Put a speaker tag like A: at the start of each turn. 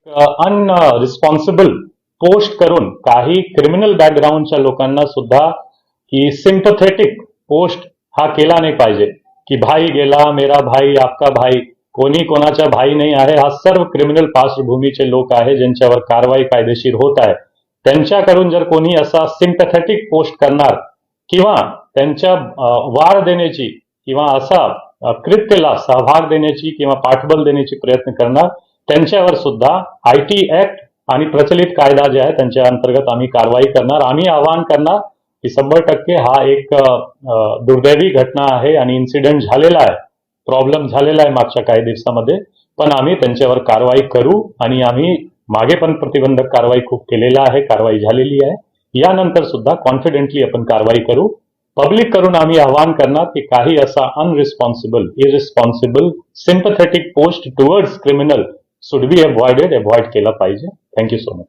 A: अनरिस्पॉन्सिबल post करून काही criminal बॅकग्राऊंडच्या लोकांना सुद्धा ही सिंपथेटिक पोस्ट हा केला नाही पाहिजे की भाई गेला मेरा भाई आपका भाई, कोणी कोणाचा भाई नाही आहे. हा सर्व क्रिमिनल पार्श्वभूमीचे लोक आहे ज्यांच्यावर कारवाई कायदेशीर होत आहे. त्यांच्याकडून जर कोणी असा सिंपथेटिक पोस्ट करणार किंवा त्यांच्या वाढ देण्याची किंवा असा कृत्याला सहभाग देण्याची किंवा पाठबळ देण्याची प्रयत्न करणार, त्यांच्यावर सुद्धा IT ऍक्ट आणि प्रचलित कायदा जे आहे त्यांच्या अंतर्गत आम्ही कारवाई करणार. आम्ही आवाहन करणार की 100% हा एक दुर्दैवी घटना आहे आणि इन्सिडेंट झालेला आहे, प्रॉब्लेम झालेला आहे मागच्या काही दिवसामध्ये, पण आम्ही त्यांच्यावर कारवाई करू आणि आम्ही मागे पण प्रतिबंधक कारवाई खूप केलेला आहे, कारवाई झालेली आहे. यानंतर सुद्धा कॉन्फिडेंटली आपण कारवाई करू. पब्लिक करून आम्ही आवाहन करणार की काही असा unresponsible, irresponsible, sympathetic post towards criminal should be avoid केला पाहिजे. Thank you so much.